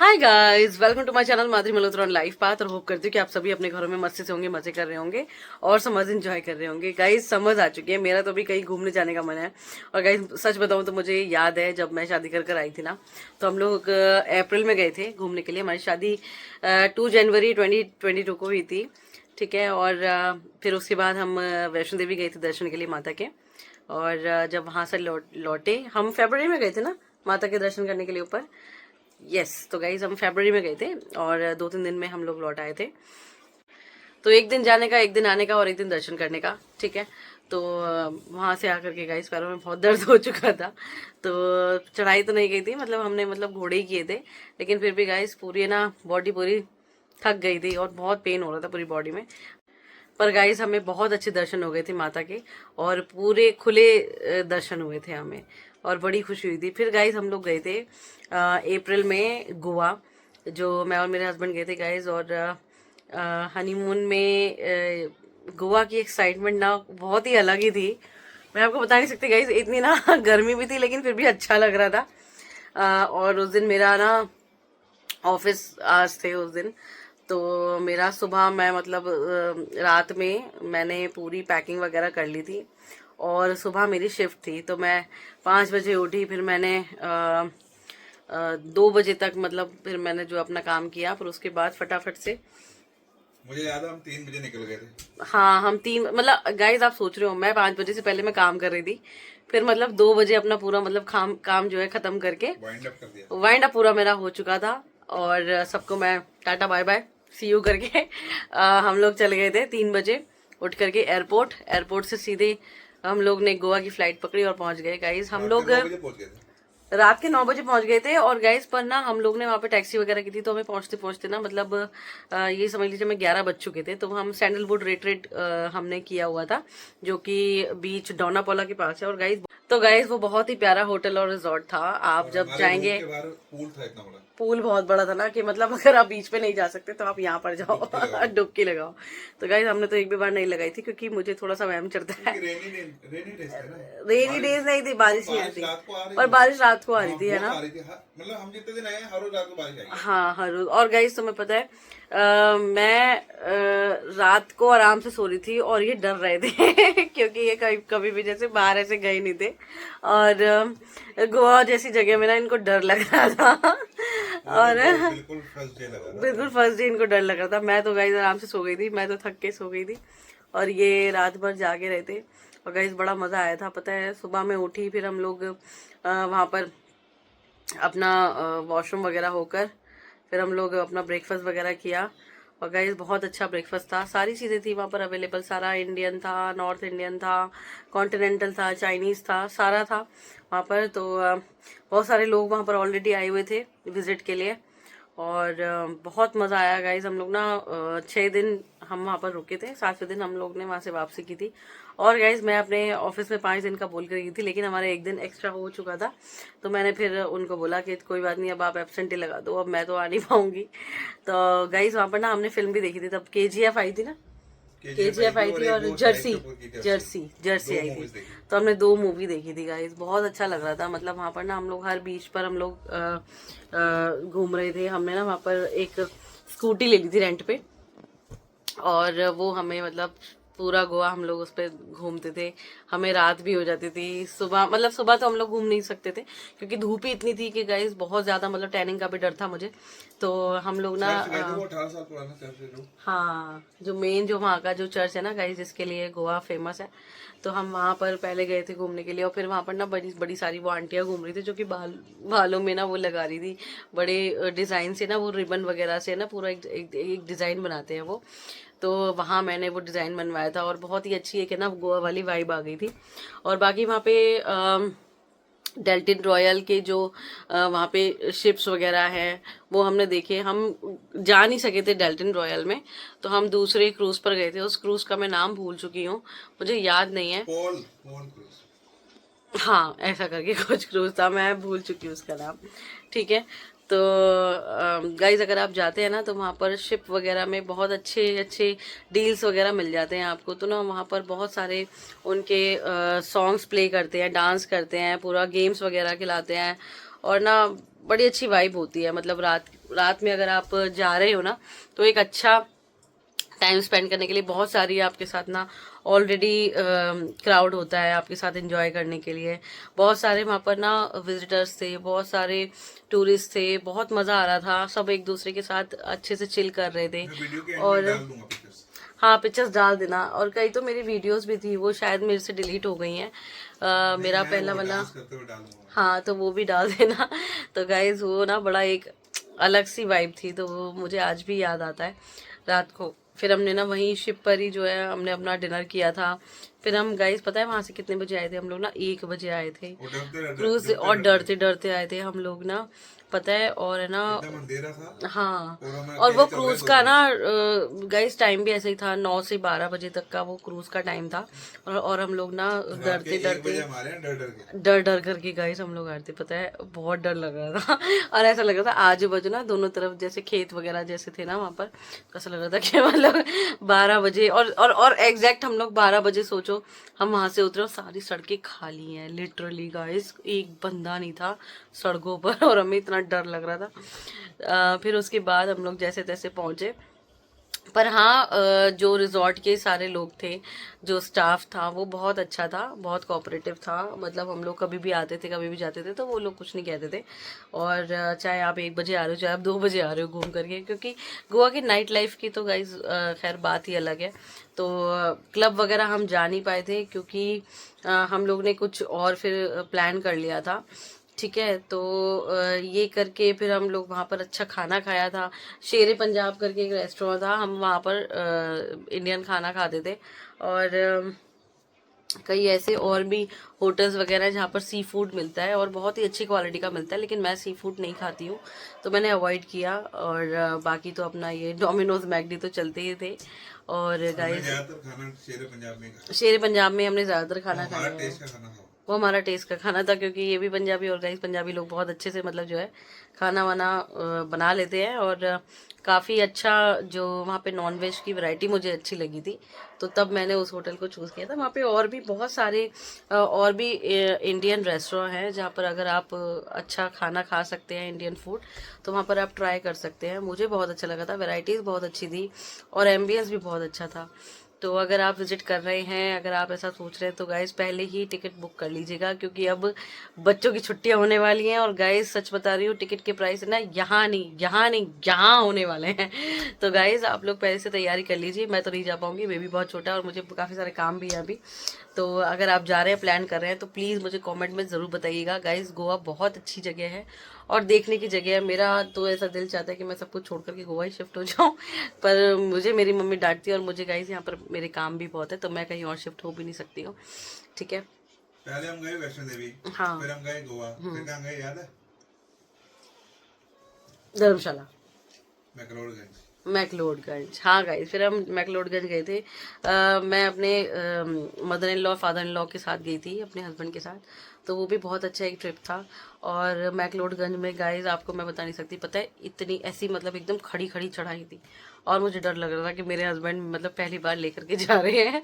Hi guys, welcome to my channel Madhuri Malhotra on life path. और hope करती हूँ कि आप सभी अपने घरों में मस्ती से होंगे, मजे कर रहे होंगे और समझ एंजॉय कर रहे होंगे। गाइस समझ आ चुकी है, मेरा तो भी कहीं घूमने जाने का मन है। और गाइस सच बताऊं तो मुझे याद है जब मैं शादी कर आई थी ना, तो हम लोग अप्रैल में गए थे घूमने के लिए। हमारी शादी 2 जनवरी 2022 को हुई थी, ठीक है। और फिर उसके बाद हम वैष्णो देवी गए थे दर्शन के लिए माता के। और जब वहां से लौटे, हम फरवरी में गए थे ना माता के दर्शन करने के लिए ऊपर। यस, तो गाइज हम फरवरी में गए थे और 2-3 दिन में हम लोग लौट आए थे। तो एक दिन जाने का, एक दिन आने का और एक दिन दर्शन करने का, ठीक है। तो वहां से आकर के गाइस पैरों में बहुत दर्द हो चुका था। तो चढ़ाई तो नहीं गई थी, मतलब हमने घोड़े ही किए थे। लेकिन फिर भी गाइस पूरी ना बॉडी पूरी थक गई थी और बहुत पेन हो रहा था पूरी बॉडी में। पर गाइस हमें बहुत अच्छे दर्शन हो गए थे माता के, और पूरे खुले दर्शन हुए थे हमें, और बड़ी खुशी हुई थी। फिर गाइस हम लोग गए थे अप्रैल में गोवा, जो मैं और मेरे हस्बैंड गए थे गाइस। और हनीमून में गोवा की एक्साइटमेंट ना बहुत ही अलग ही थी। मैं आपको बता नहीं सकती गाइस, इतनी ना गर्मी भी थी लेकिन फिर भी अच्छा लग रहा था। और उस दिन मेरा ना ऑफिस आज थे उस दिन। तो मेरा सुबह मैं रात में मैंने पूरी पैकिंग वगैरह कर ली थी, और सुबह मेरी शिफ्ट थी। तो मैं 5 बजे उठी, फिर मैंने 2 बजे तक फिर मैंने जो अपना काम किया, फिर उसके बाद फटाफट से मुझे याद है हम 3 बजे निकल गए थे। हाँ हम तीन, गाइस आप सोच रहे हो मैं 5 बजे से पहले मैं काम कर रही थी। फिर 2 बजे अपना पूरा काम जो है खत्म करके वाइंड अप कर दिया। वाइंड अप पूरा मेरा हो चुका था। और सबको मैं tata bye bye see you करके हम लोग चले गए थे 3 बजे उठ करके एयरपोर्ट। एयरपोर्ट से सीधे हम लोग ने गोवा की फ्लाइट पकड़ी और पहुंच गए गाइस। हम रात के लोग 9 बजे पहुंच गए थे। रात के 9 बजे पहुंच गए थे। और गाइस पर ना हम लोग ने वहाँ पे टैक्सी वगैरह की थी, तो हमें पहुंचते पहुंचते ना ये समझ लीजिए मैं 11 बज चुके थे। तो हम सैंडलवुड रेट हमने किया हुआ था, जो कि बीच डोनापोला के पास है। और गाइस वो बहुत ही प्यारा होटल और रिजॉर्ट था। आप और जब हमारे रूम जाएंगे, के बाहर पूल था इतना बड़ा। पूल बहुत बड़ा था ना कि अगर आप बीच पे नहीं जा सकते तो आप यहाँ पर जाओ डुबकी लगाओ। डुबकी लगाओ। तो गाइस हमने तो एक भी बार नहीं लगाई थी, क्योंकि मुझे थोड़ा सा वहम चढ़ता है। क्योंकि रेनी डेज थे ना। रेनी बारिश डेज नहीं थी, बारिश ही बारिश थी। रात को आ रही पर थी। बारिश रात को आ रही हाँ थी, है बहुत ना। आ रही थी। मतलब हम जितने दिन आए हैं हर रोज रात को बारिश आई है। हाँ हर रोज। और गाइस तुम्हें पता है मैं रात को आराम से सो रही थी और ये डर रहे थे क्योंकि ये कभी कभी भी जैसे बाहर ऐसे गए नहीं थे। और गोवा जैसी जगह में ना इनको डर लग रहा था मुझे और तो बिल्कुल फर्स्ट डे लगा था। बिल्कुल फर्स्ट डे इनको डर लग रहा था। मैं तो गाइस आराम से सो गई थी, मैं तो थक के सो गई थी। और ये रात भर जागे रहे थे। और गाइस बड़ा मजा आया था। पता है सुबह में उठी, फिर हम लोग वहां पर अपना वॉशरूम वगैरह होकर फिर हम लोग अपना ब्रेकफास्ट वगैरह किया। और गाइस बहुत अच्छा ब्रेकफास्ट था, सारी चीज़ें थी वहाँ पर अवेलेबल। सारा इंडियन था, नॉर्थ इंडियन था, कॉन्टिनेंटल था, चाइनीज़ था, सारा था वहाँ पर। तो बहुत सारे लोग वहाँ पर ऑलरेडी आए हुए थे विजिट के लिए। और बहुत मज़ा आया गाइज। हम लोग ना 6 दिन हम वहाँ पर रुके थे, 7वें दिन हम लोग ने वहाँ से वापसी की थी। और गाइज मैं अपने ऑफिस में 5 दिन का बोल कर गई थी, लेकिन हमारा एक दिन एक्स्ट्रा हो चुका था। तो मैंने फिर उनको बोला कि कोई बात नहीं, अब आप एब्सेंट ही लगा दो, अब मैं तो आ नहीं पाऊंगी। तो गाइज वहाँ पर ना हमने फिल्म भी देखी थी, तब KGF आई थी ना। KGF आई थी और एक वो शाहिद जर्सी कपूर की जर्सी जर्सी दो आई थी। मूवीज देखी। तो हमने 2 मूवी देखी थी गाइस, बहुत अच्छा लग रहा था। वहाँ पर ना हम लोग हर बीच पर हम लोग घूम रहे थे। हमने ना वहाँ पर एक स्कूटी ले ली थी रेंट पे, और वो हमें पूरा गोवा हम लोग उस पर घूमते थे। हमें रात भी हो जाती थी। सुबह सुबह तो हम लोग घूम नहीं सकते थे, क्योंकि धूप ही इतनी थी कि गाइस बहुत ज्यादा टैनिंग का भी डर था मुझे। तो हम लोग ना चर्च गए थे, वो 18 साल पुराना चर्च है जो। हाँ जो मेन जो वहाँ का जो चर्च है ना गाइस, जिसके लिए गोवा फेमस है। तो हम वहाँ पर पहले गए थे घूमने के लिए। और फिर वहाँ पर ना बड़ी बड़ी सारी वो आंटियाँ घूम रही थी, जो कि बालों में ना वो लगा रही थी बड़े डिजाइन से ना, वो रिबन वगैरह से ना पूरा एक डिजाइन बनाते हैं वो। तो वहाँ मैंने वो डिजाइन बनवाया था, और बहुत ही अच्छी एक है ना गोवा वाली वाइब आ गई थी। और बाकी वहाँ पे डेल्टिन रॉयल के जो वहाँ पे शिप्स वगैरह हैं वो हमने देखे। हम जा नहीं सके थे डेल्टिन रॉयल में, तो हम दूसरे क्रूज पर गए थे। उस क्रूज का मैं नाम भूल चुकी हूँ, मुझे याद नहीं है। Paul Paul cruise. हाँ ऐसा करके कुछ क्रूज था, मैं भूल चुकी हूँ उसका नाम, ठीक है। तो गाइज अगर आप जाते हैं ना तो वहाँ पर शिप वगैरह में बहुत अच्छे अच्छे डील्स वगैरह मिल जाते हैं आपको। तो ना वहाँ पर बहुत सारे उनके सॉन्ग्स प्ले करते हैं, डांस करते हैं, पूरा गेम्स वगैरह खिलाते हैं और ना बड़ी अच्छी वाइब होती है। मतलब रात रात में अगर आप जा रहे हो ना तो एक अच्छा टाइम स्पेंड करने के लिए बहुत सारी आपके साथ ना ऑलरेडी क्राउड होता है आपके साथ एंजॉय करने के लिए। बहुत सारे वहाँ पर ना विजिटर्स थे, बहुत सारे टूरिस्ट थे, बहुत मज़ा आ रहा था। सब एक दूसरे के साथ अच्छे से चिल कर रहे थे। मैं वीडियो के एंड में और डाल दूंगा पिक्चर्स। हाँ, पिक्चर्स डाल देना। और कई तो मेरी वीडियोस भी थी, वो शायद मेरे से डिलीट हो गई हैं। नहीं, मेरा मैं पहला वो वाला, डांस करते हुए डालूंगा। हाँ तो वो भी डाल देना। तो गाइज वो ना बड़ा एक अलग सी वाइब थी, तो वो मुझे आज भी याद आता है। रात को फिर हमने ना वहीं शिप पर ही जो है हमने अपना डिनर किया था। फिर हम गाइज पता है वहां से कितने बजे आए थे? हम लोग ना 1 बजे आए थे और डरते डरते क्रूज से, और डरते डरते डरते आए थे हम लोग ना, पता है। और है ना, एकदम अंधेरा था हाँ, और हम और वो अकेले चल रहे क्रूज 2 का ना बजे। गाइस टाइम भी ऐसे ही था, 9 से 12 बजे तक का वो क्रूज का टाइम था। और हम लोग ना रात के डरते 1 बजे डरते, हमारे यहाँ डर डर के। डर डर करके गाइस हम लोग आए थे। पता है बहुत डर लग रहा था। और ऐसा लग रहा था आजू बाजू ना दोनों तरफ जैसे खेत वगैरह जैसे थे ना वहां पर, तो ऐसा लग रहा था कि मतलब 12 बजे, और एग्जैक्ट हम लोग 12 बजे, सोचो हम वहां से उतरे और सारी सड़कें खाली हैं लिटरली गाइस, एक बंदा नहीं था सड़कों पर। और हमें इतना डर लग रहा था। फिर उसके बाद हम लोग जैसे तैसे पहुंचे। पर हाँ, जो रिजॉर्ट के सारे लोग थे, जो स्टाफ था वो बहुत अच्छा था, बहुत कोऑपरेटिव था। मतलब हम लोग कभी भी आते थे, कभी भी जाते थे, तो वो लोग कुछ नहीं कहते थे। और चाहे आप 1 बजे आ रहे हो, चाहे आप 2 बजे आ रहे हो घूम करके, क्योंकि गोवा की नाइट लाइफ की तो गाइज खैर बात ही अलग है। तो क्लब वगैरह हम जा नहीं पाए थे क्योंकि हम लोग ने कुछ और फिर प्लान कर लिया था। ठीक है, तो ये करके फिर हम लोग वहाँ पर अच्छा खाना खाया था। शेरे पंजाब करके एक रेस्टोरेंट था, हम वहाँ पर इंडियन खाना खाते थे। और कई ऐसे और भी होटल्स वगैरह हैं जहाँ पर सी फूड मिलता है और बहुत ही अच्छी क्वालिटी का मिलता है, लेकिन मैं सी फूड नहीं खाती हूँ तो मैंने अवॉइड किया। और बाकी तो अपना ये डोमिनोज मैकडी तो चलते ही थे। और हमने गाइस ज्यादातर खाना शेरे पंजाब में खाया। शेरे पंजाब में हमने ज़्यादातर वो खाना हमारा खाया है। टेस्ट का खाना था। वो हमारा टेस्ट का खाना था, क्योंकि ये भी पंजाबी और गाइस पंजाबी लोग बहुत अच्छे से मतलब जो है खाना वाना बना लेते हैं। और काफ़ी अच्छा जो वहाँ पे नॉन वेज की वैरायटी मुझे अच्छी लगी थी, तो तब मैंने उस होटल को चूज़ किया था। वहाँ पे और भी बहुत सारे और भी इंडियन रेस्टोरेंट हैं जहाँ पर अगर आप अच्छा खाना खा सकते हैं, इंडियन फूड, तो वहाँ पर आप ट्राई कर सकते हैं। मुझे बहुत अच्छा लगा था, वैरायटीज़ बहुत अच्छी थी और एम्बियंस भी बहुत अच्छा था। तो अगर आप विजिट कर रहे हैं, अगर आप ऐसा सोच रहे हैं, तो गाइस पहले ही टिकट बुक कर लीजिएगा, क्योंकि अब बच्चों की छुट्टियां होने वाली हैं। और गाइस सच बता रही हूँ, टिकट के प्राइस ना यहाँ नहीं, यहाँ नहीं, यहाँ होने वाले हैं। तो गाइस आप लोग पहले से तैयारी कर लीजिए। मैं तो नहीं जा पाऊंगी, बेबी बहुत छोटा है और मुझे काफ़ी सारे काम भी है अभी। तो अगर आप जा रहे हैं, प्लान कर रहे हैं, तो प्लीज़ मुझे कमेंट में ज़रूर बताइएगा। गाइस गोवा बहुत अच्छी जगह है और देखने की जगह है। मेरा तो ऐसा दिल चाहता है कि मैं सब कुछ छोड़ करके गोवा ही शिफ्ट हो जाऊं, पर मुझे मेरी मम्मी डांटती है और मुझे गाइस यहाँ पर मेरे काम भी बहुत है, तो मैं कहीं और शिफ्ट हो भी नहीं सकती हूँ। ठीक है, पहले हम गए वैष्णो देवी, हाँ, फिर हम गए गोवा, फिर कहाँ गए याद है? धर्मशाला, मैक्लोडगंज। मैक्लोडगंज। हाँ गाइस, फिर हम मैक्लोडगंज गए थे। मैं अपने mother in law father in law के साथ गई थी, अपने हस्बैंड के साथ। तो वो भी बहुत अच्छा एक ट्रिप था। और मैक्लोडगंज में गाइस आपको मैं बता नहीं सकती, पता है इतनी ऐसी मतलब एकदम खड़ी खड़ी चढ़ाई थी, और मुझे डर लग रहा था कि मेरे हस्बैंड मतलब पहली बार लेकर के जा रहे हैं।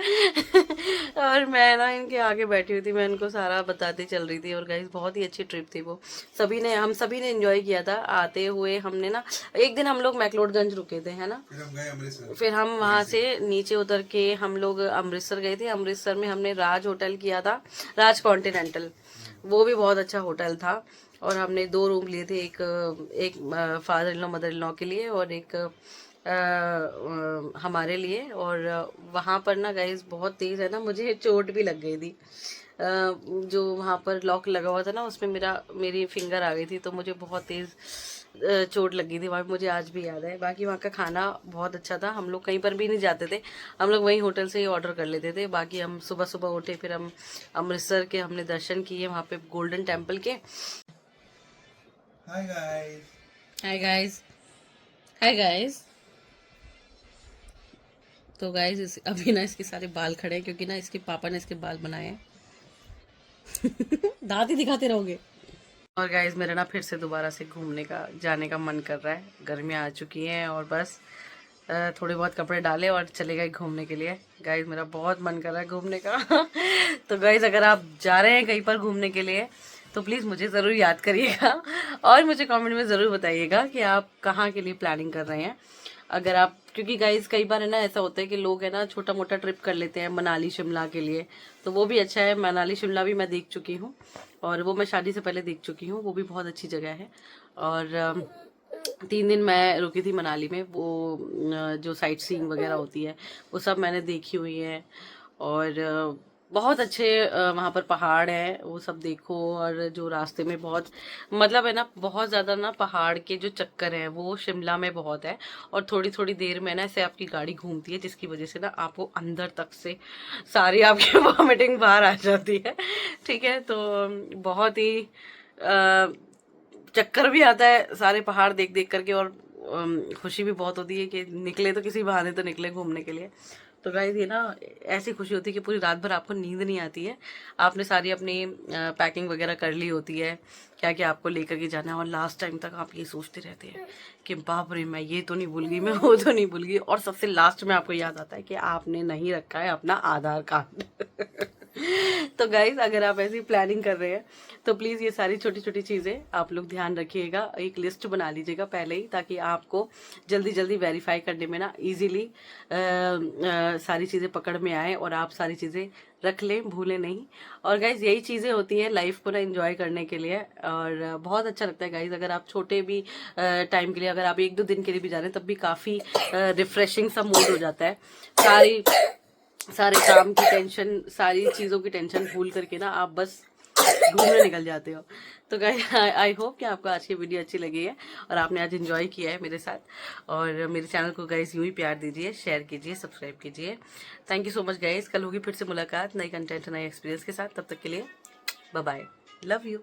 और मैं ना इनके आगे बैठी हुई थी, मैं इनको सारा बताती चल रही थी। और गाइस बहुत ही अच्छी ट्रिप थी वो, हम सभी ने एंजॉय किया था। आते हुए हमने ना एक दिन हम लोग मैक्लोडगंज रुके थे, है ना। फिर हम गए अमृतसर, फिर हम वहीं वहां से। से नीचे उतर के हम लोग अमृतसर गए थे। अमृतसर में हमने राज होटल किया था, राज कॉन्टिनेंटल, वो भी बहुत अच्छा होटल था। और हमने 2 रूम लिए थे, एक एक father in law mother in law के लिए और एक हमारे लिए। और वहाँ पर ना गाइस बहुत तेज़ है ना, मुझे चोट भी लग गई थी। जो वहाँ पर लॉक लगा हुआ था ना, उसमें मेरी फिंगर आ गई थी, तो मुझे बहुत तेज़ चोट लगी थी वहाँ पे, मुझे आज भी याद है। बाकी वहाँ का खाना बहुत अच्छा था, हम लोग कहीं पर भी नहीं जाते थे, हम लोग वहीं होटल से ही ऑर्डर कर लेते थे। बाकी हम सुबह सुबह उठे, फिर हम अमृतसर के हमने दर्शन किए वहाँ पे गोल्डन टेम्पल के। Hi guys. Hi guys, hi guys. तो गाइस अभी ना इसके सारे बाल खड़े हैं, क्योंकि ना इसके पापा ने इसके बाल बनाए हैं। दांत ही दिखाते रहोगे। और गाइज मेरा ना फिर से दोबारा से घूमने का जाने का मन कर रहा है। गर्मियाँ आ चुकी हैं और बस थोड़े बहुत कपड़े डाले और चले गए घूमने के लिए। गाइज मेरा बहुत मन कर रहा है घूमने का तो गाइज अगर आप जा रहे हैं कहीं पर घूमने के लिए तो प्लीज़ मुझे ज़रूर याद करिएगा और मुझे कमेंट में ज़रूर बताइएगा कि आप कहाँ के लिए प्लानिंग कर रहे हैं। अगर आप, क्योंकि गाइज कई बार है ना ऐसा होता है कि लोग है ना छोटा मोटा ट्रिप कर लेते हैं मनाली शिमला के लिए, तो वो भी अच्छा है। मनाली शिमला भी मैं देख चुकी हूँ और वो मैं शादी से पहले देख चुकी हूँ, वो भी बहुत अच्छी जगह है। और 3 दिन मैं रुकी थी मनाली में। वो जो साइट सीइंग वगैरह होती है वो सब मैंने देखी हुई है और बहुत अच्छे वहाँ पर पहाड़ है, वो सब देखो। और जो रास्ते में बहुत मतलब है ना बहुत ज़्यादा ना पहाड़ के जो चक्कर हैं वो शिमला में बहुत है और थोड़ी थोड़ी देर में ना ऐसे आपकी गाड़ी घूमती है जिसकी वजह से ना आपको अंदर तक से सारी आपकी वॉमिटिंग बाहर आ जाती है। ठीक है, तो बहुत ही चक्कर भी आता है सारे पहाड़ देख देख करके और खुशी भी बहुत होती है कि निकले तो किसी बहाने तो निकले घूमने के लिए। तो गाइस ये ना ऐसी खुशी होती है कि पूरी रात भर आपको नींद नहीं आती है। आपने सारी अपनी पैकिंग वगैरह कर ली होती है, क्या क्या आपको लेकर के जाना है, और लास्ट टाइम तक आप ये सोचते रहते हैं कि बाप रे मैं ये तो नहीं भूल गई, मैं वो तो नहीं भूल गई। और सबसे लास्ट में आपको याद आता है कि आपने नहीं रखा है अपना आधार कार्ड तो गाइज अगर आप ऐसी प्लानिंग कर रहे हैं तो प्लीज़ ये सारी छोटी छोटी चीज़ें आप लोग ध्यान रखिएगा। एक लिस्ट बना लीजिएगा पहले ही, ताकि आपको जल्दी जल्दी वेरीफाई करने में ना इजीली सारी चीज़ें पकड़ में आए और आप सारी चीज़ें रख लें, भूलें नहीं। और गाइज यही चीज़ें होती हैं लाइफ को ना एंजॉय करने के लिए, और बहुत अच्छा लगता है गाइज। अगर आप छोटे भी टाइम के लिए, अगर आप 1-2 दिन के लिए भी जा रहे हैं तब भी काफ़ी रिफ्रेशिंग सा मूड हो जाता है। सारे काम की टेंशन, सारी चीज़ों की टेंशन भूल करके ना आप बस घूमने निकल जाते हो। तो गाइस आई होप कि आपको आज की वीडियो अच्छी लगी है और आपने आज एंजॉय किया है मेरे साथ। और मेरे चैनल को गाइस यूं ही प्यार दीजिए, शेयर कीजिए, सब्सक्राइब कीजिए। Thank you so much guys. कल होगी फिर से मुलाकात नई कंटेंट नए एक्सपीरियंस के साथ। तब तक के लिए बाय बाय, लव यू।